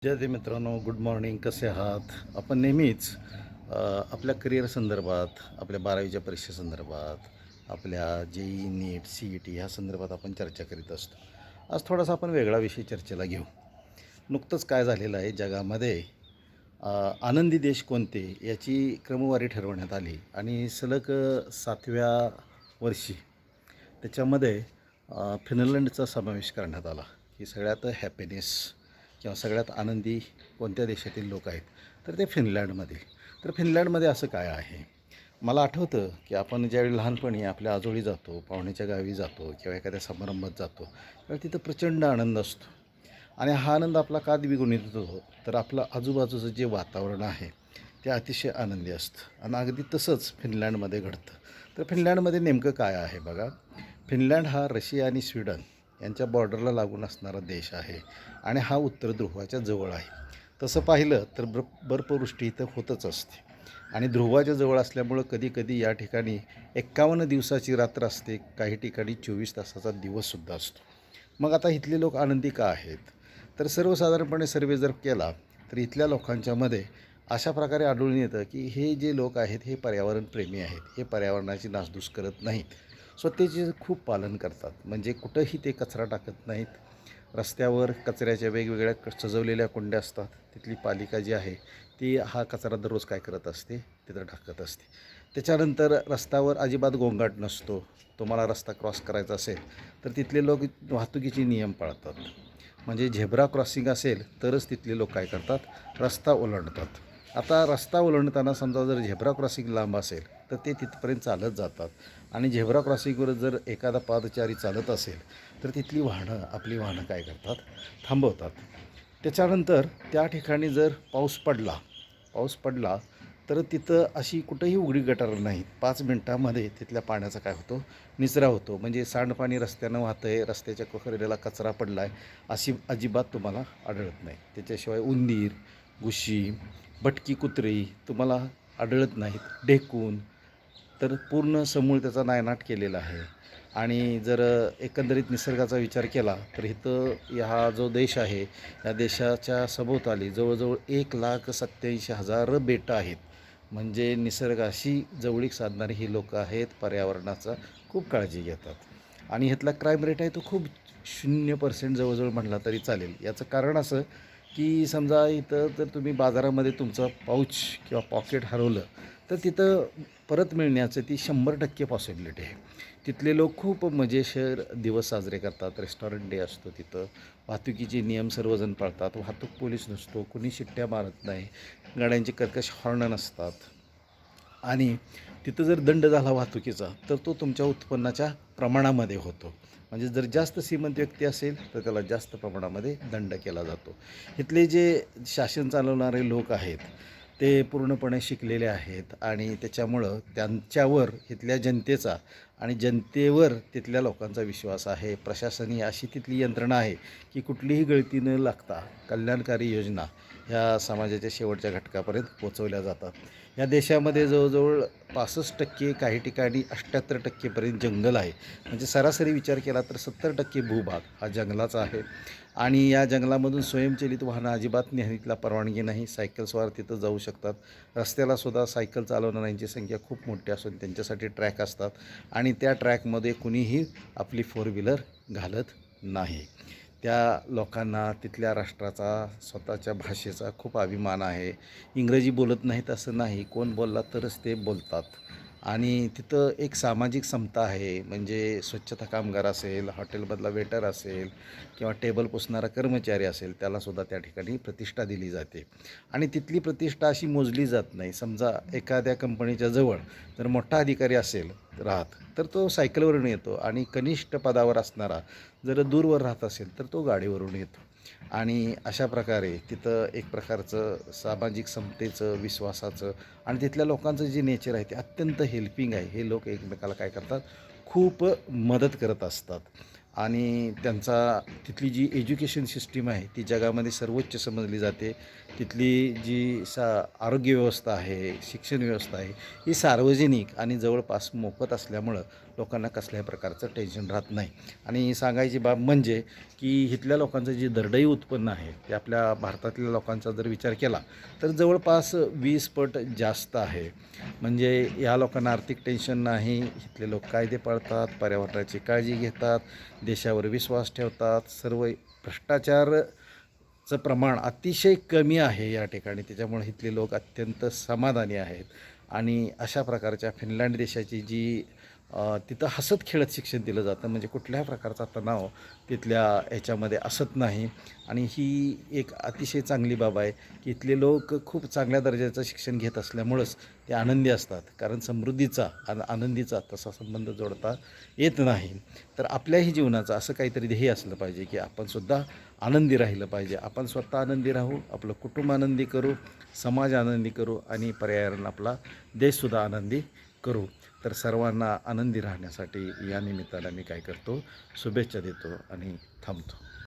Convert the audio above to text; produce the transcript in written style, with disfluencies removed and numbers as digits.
जय जय मित्रांनो, good morning. कसे आहात आपण? नेहमीच आपल्या करिअर संदर्भात, आपल्या 12वीच्या परीक्षेसंदर्भात, आपल्या JEE नीट CET ह्या संदर्भात आपण चर्चा करीत असतो. आज थोडासा आपण वेगळा विषय चर्चेला घेऊ. नुकतंच काय झालेलं आहे जगामध्ये, आनंदी देश कोणते याची क्रमवारी ठरवण्यात आली आणि सलग 7व्या वर्षी त्याच्यामध्ये फिनलंडचा समावेश करण्यात आला की सगळ्यात हॅपीनेस किंवा सगळ्यात आनंदी कोणत्या देशातील लोक आहेत, तर ते फिनलँडमधील. तर फिनलँडमध्ये असं काय आहे? मला आठवतं की आपण ज्यावेळी लहानपणी आपल्या आजोळी जातो, पाहुण्याच्या गावी जातो किंवा एखाद्या समारंभात जातो, त्यावेळी तिथं प्रचंड आनंद असतो. आणि हा आनंद आपला का द्विगुणित होतो? तर आपलं आजूबाजूचं जे वातावरण आहे ते अतिशय आनंदी असतं. आणि अगदी तसंच फिनलँडमध्ये घडतं. तर फिनलँडमध्ये नेमकं काय आहे बघा. फिनलँड हा रशिया आणि स्वीडन यांच्या बॉर्डरला लागून असणारा देश आहे आणि हा उत्तर ध्रुवाच्या जवळ आहे. तसं पाहिलं तर बर्फवृष्टी इथं होतच असते आणि ध्रुवाच्या जवळ असल्यामुळं कधीकधी या ठिकाणी 51 दिवसाची रात्र असते, काही ठिकाणी 24 तासाचा दिवससुद्धा असतो. मग आता इथले लोक आनंदी का आहेत? तर सर्वसाधारणपणे सर्वे जर केला तर इथल्या लोकांच्यामध्ये अशा प्रकारे आढळून येतं की हे जे लोक आहेत हे पर्यावरणप्रेमी आहेत. हे पर्यावरणाची नासधूस करत नाहीत, स्वच्छतेचे खूप पालन करतात. म्हणजे कुठंही ते कचरा टाकत नाहीत. रस्त्यावर कचऱ्याच्या वेगवेगळ्या सजवलेल्या कुंड्या असतात. तिथली पालिका जी आहे ती हा कचरा दररोज काय करत असते, तिथं टाकत असते. त्याच्यानंतर रस्त्यावर अजिबात गोंगाट नसतो. तुम्हाला रस्ता क्रॉस करायचा असेल तर तिथले लोक वाहतुकीचे नियम पाळतात. म्हणजे झेब्रा क्रॉसिंग असेल तरच तिथले लोक काय करतात, रस्ता ओलांडतात. आता रस्ता ओलांडताना समजा जर झेब्रा क्रॉसिंग लांब असेल तर ते तिथपर्यंत चालत जातात आणि झेब्रा क्रॉसिंगवर जर एखादा पादचारी चालत असेल तर तिथली वाहनं, आपली वाहनं काय करतात, थांबवतात. त्याच्यानंतर त्या ठिकाणी जर पाऊस पडला तर तिथं अशी कुठंही उघडी गटार नाहीत. 5 मिनटामध्ये तिथल्या पाण्याचा काय होतो, निचरा होतो. म्हणजे सांडपाणी रस्त्यानं वाहतं आहे, रस्त्याच्या कडेला कचरा पडला आहे अशी अजिबात तुम्हाला आढळत नाही. त्याच्याशिवाय उंदीर, घुशी, भटकी कुत्री तुम्हाला आढळत नाहीत. ढेकूण तर पूर्ण समूळ त्याचा नायनाट केलेला आहे. आणि जर एकंदरीत निसर्गाचा विचार केला तर इथं हा जो देश आहे, या देशाच्या सभोवताली जवळजवळ 1,87,000 बेटं आहेत. म्हणजे निसर्गाशी जवळीक साधणारी ही लोकं आहेत, पर्यावरणाचा खूप काळजी घेतात. आणि इथला क्राईम रेट आहे तो खूप 0% जवळजवळ म्हटला तरी चालेल. याचं कारण असं की समजा इथं जर तुम्ही बाजारामध्ये तुमचं पाऊच किंवा पॉकेट हरवलं तर तिथं परत मिळण्याचं ती 100% पॉसिबिलिटी आहे. तिथले लोक खूप मजेशीर दिवस साजरे करतात. रेस्टॉरंट डे असतो तिथं. वाहतुकीचे नियम सर्वजण पाळतात. वाहतूक पोलीस नसतो, कुणी शिट्ट्या मारत नाही, गाड्यांचे कर्कश हॉर्न नसतात. आणि तिथं जर दंड झाला वाहतुकीचा तर तो तुमच्या उत्पन्नाच्या प्रमाणामध्ये होतो. म्हणजे जर जास्त श्रीमंत व्यक्ती असेल तर त्याला जास्त प्रमाणामध्ये दंड केला जातो. इथले जे शासन चालवणारे लोक आहेत ते पूर्णपणे शिकलेले आहेत आणि त्याच्यामुळं त्यांच्यावर इथल्या जनतेचा आणि जनतेवर तिथल्या लोकांचा विश्वास आहे. प्रशासनीय अशी तिथली यंत्रणा आहे की कुठलीही गळती न लागता कल्याणकारी योजना ह्या समाजाच्या शेवटच्या घटकापर्यंत पोचवल्या जातात. या देशामध्ये जवळजवळ 65%, काही ठिकाणी 78% जंगल आहे. म्हणजे सरासरी विचार केला तर 70% भूभाग हा जंगलाचा आहे. आणि या जंगलामधून स्वयंचलित वाहनं अजिबात नेहमीतला परवानगी नाही. सायकलस्वार तिथं जाऊ शकतात. रस्त्याला सुद्धा सायकल चालवणाऱ्यांची संख्या खूप मोठी असून त्यांच्यासाठी ट्रॅक असतात आणि त्या ट्रॅकमध्ये कुणीही आपली 4 व्हीलर घालत नाही. त्या लोकांना तिथल्या राष्ट्राचा, स्वतःच्या भाषेचा खूप अभिमान आहे. इंग्रजी बोलत नाहीत असं नाही, कोण बोलला तरच ते बोलतात. आणि तिथं एक सामाजिक समता आहे. म्हणजे स्वच्छता कामगार असेल, हॉटेलमधला वेटर असेल किंवा टेबल पुसणारा कर्मचारी असेल, त्यालासुद्धा त्या ठिकाणी प्रतिष्ठा दिली जाते. आणि तिथली प्रतिष्ठा अशी मोजली जात नाही. समजा एखाद्या कंपनीच्या जवळ जर मोठा अधिकारी असेल राहत तर तो सायकलवरून येतो आणि कनिष्ठ पदावर असणारा जर दूरवर राहत असेल तर तो गाडीवरून येतो. आणि अशा प्रकारे तिथं एक प्रकारचं सामाजिक समतेचं, विश्वासाचं आणि तिथल्या लोकांचं जे नेचर आहे ते अत्यंत हेल्पिंग आहे. हे लोक एकमेकाला काय करतात, खूप मदत करत असतात. आणि तिथली जी एज्युकेशन सिस्टीम आहे ती जगामध्ये सर्वोच्च समजली जाते. तिथली जी आरोग्य व्यवस्था आहे, शिक्षण व्यवस्था आहे, ही सार्वजनिक आणि जवळपास मोफत असल्यामुळं लोकांना कसल्याही प्रकारचं टेन्शन राहत नाही. आणि सांगायची बाब म्हणजे की इथल्या लोकांचं जे दरडोई उत्पन्न आहे ते आपल्या भारतातल्या लोकांचा जर विचार केला तर जवळपास 20 पट जास्त आहे. म्हणजे या लोकांना आर्थिक टेन्शन नाही, इथले लोक कायदे पाळतात, पर्यावरणाची काळजी घेतात, देशावर विश्वास ठेवतात, सर्व भ्रष्टाचारचं प्रमाण अतिशय कमी आहे या ठिकाणी. त्याच्यामुळे इथले लोक अत्यंत समाधानी आहेत. आणि अशा प्रकारच्या फिनलँड देशाची जी तिथं हसत खेळत शिक्षण दिलं जातं, म्हणजे कुठल्याही प्रकारचा तणाव तिथल्या ह्याच्यामध्ये असत नाही. आणि ही एक अतिशय चांगली बाब आहे की इथले लोक खूप चांगल्या दर्जाचं शिक्षण घेत असल्यामुळंच ते आनंदी असतात. कारण समृद्धीचा आणि आनंदीचा तसा संबंध जोडता येत नाही. तर आपल्याही जीवनाचं असं काहीतरी ध्येय असलं पाहिजे की आपणसुद्धा आनंदी राहिलं पाहिजे. आपण स्वतः आनंदी राहू, आपलं कुटुंब आनंदी करू, समाज आनंदी करू आणि पर्यावरण आपला देशसुद्धा आनंदी करू. तर सर्वांना आनंदी राहण्यासाठी या निमित्तानं मी काय करतो, शुभेच्छा देतो आणि थांबतो.